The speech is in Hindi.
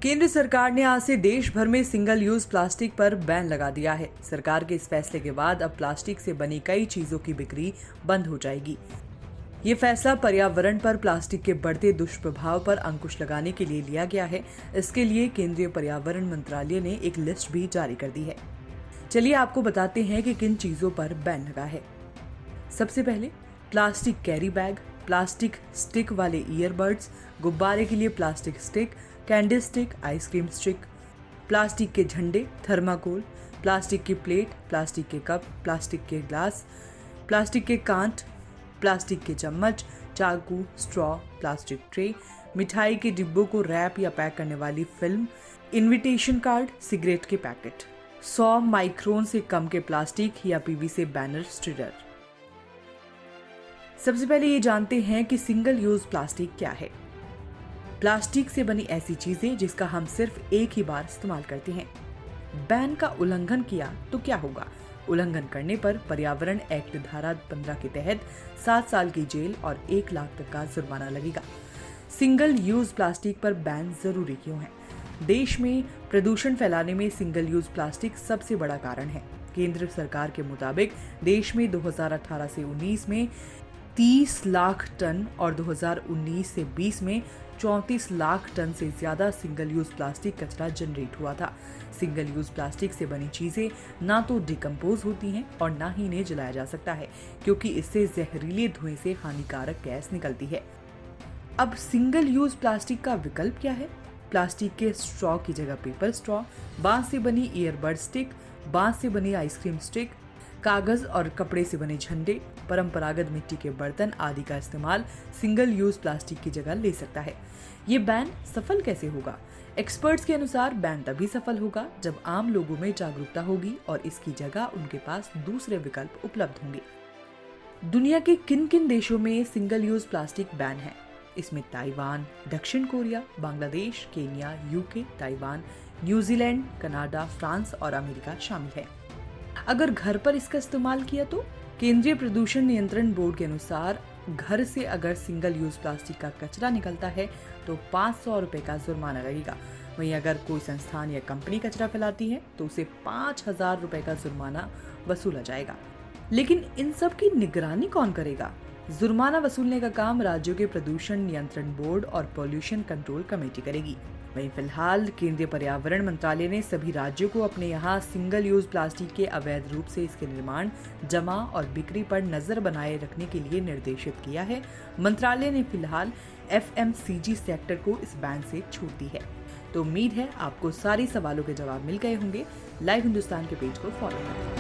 केंद्र सरकार ने आज से देश भर में सिंगल यूज प्लास्टिक पर बैन लगा दिया है। सरकार के इस फैसले के बाद अब प्लास्टिक से बनी कई चीजों की बिक्री बंद हो जाएगी। ये फैसला पर्यावरण पर प्लास्टिक के बढ़ते दुष्प्रभाव पर अंकुश लगाने के लिए लिया गया है। इसके लिए केंद्रीय पर्यावरण मंत्रालय ने एक लिस्ट भी जारी कर दी है। चलिए आपको बताते हैं कि किन चीजों पर बैन लगा है। सबसे पहले plastic carry bag, plastic stick वाले ईयरबड्स, गुब्बारे के लिए plastic stick, candy stick, ice cream stick, plastic के झंडे, थर्माकोल, प्लास्टिक की प्लेट, प्लास्टिक के कप, प्लास्टिक के ग्लास, प्लास्टिक के कांट, प्लास्टिक के चम्मच, चाकू, स्ट्रॉ, प्लास्टिक ट्रे, मिठाई के डिब्बों को रैप या पैक करने वाली फिल्म, इनविटेशन कार्ड, सिगरेट के पैकेट, 100 माइक्रोन से कम के प्लास्टिक या पीवीसी बैनर स्टिकर। सबसे पहले ये जानते हैं कि सिंगल यूज प्लास्टिक क्या है। प्लास्टिक से बनी ऐसी चीजें जिसका हम सिर्फ एक ही बार इस्तेमाल करते हैं। बैन का उल्लंघन किया तो क्या होगा? उल्लंघन करने पर पर्यावरण एक्ट धारा 15 के तहत 7 साल की जेल और 1 लाख तक का जुर्माना लगेगा। सिंगल यूज प्लास्टिक पर बैन जरूरी क्यों है? देश में प्रदूषण फैलाने में सिंगल यूज प्लास्टिक सबसे बड़ा कारण है। केंद्र सरकार के मुताबिक देश में 2018 से 19 में 30 लाख टन और 2019 से 20 में 34 लाख टन से ज्यादा सिंगल यूज प्लास्टिक कचरा जनरेट हुआ था। सिंगल यूज प्लास्टिक से बनी चीजें ना तो डिकम्पोज होती हैं और ना ही इन्हें जलाया जा सकता है, क्योंकि इससे जहरीले धुएं से हानिकारक गैस निकलती है। अब सिंगल यूज प्लास्टिक का विकल्प क्या है? प्लास्टिक के स्ट्रॉ की जगह पेपर स्ट्रॉ, बांस से बनी ईयरबड स्टिक, बांस से बनी आइसक्रीम स्टिक, कागज और कपड़े से बने झंडे, परंपरागत मिट्टी के बर्तन आदि का इस्तेमाल सिंगल यूज प्लास्टिक की जगह ले सकता है। ये बैन सफल कैसे होगा? एक्सपर्ट्स के अनुसार बैन तभी सफल होगा जब आम लोगों में जागरूकता होगी और इसकी जगह उनके पास दूसरे विकल्प उपलब्ध होंगे। दुनिया के किन किन देशों में सिंगल यूज प्लास्टिक बैन है? इसमें ताइवान, दक्षिण Korea, Bangladesh, Kenya, UK, Taiwan, New Zealand, Canada, France और अमेरिका शामिल है। अगर घर पर इसका इस्तेमाल किया तो केंद्रीय प्रदूषण नियंत्रण बोर्ड के अनुसार घर से अगर सिंगल यूज प्लास्टिक का कचरा निकलता है तो 500 रुपए का जुर्माना लगेगा। वहीं अगर कोई संस्थान या कंपनी कचरा फैलाती है तो उसे 5000 रुपए का जुर्माना वसूला जाएगा। लेकिन इन सब की निगरानी कौन करेगा? जुर्माना वसूलने का काम राज्यों के प्रदूषण नियंत्रण बोर्ड और पॉल्यूशन कंट्रोल कमेटी करेगी। वहीं फिलहाल केंद्रीय पर्यावरण मंत्रालय ने सभी राज्यों को अपने यहाँ सिंगल यूज प्लास्टिक के अवैध रूप से इसके निर्माण, जमा और बिक्री पर नजर बनाए रखने के लिए निर्देशित किया है। मंत्रालय ने फिलहाल FMCG सेक्टर को इस बैन से छूट दी है। तो उम्मीद है आपको सारे सवालों के जवाब मिल गए होंगे। लाइव हिंदुस्तान के पेज को फॉलो करें।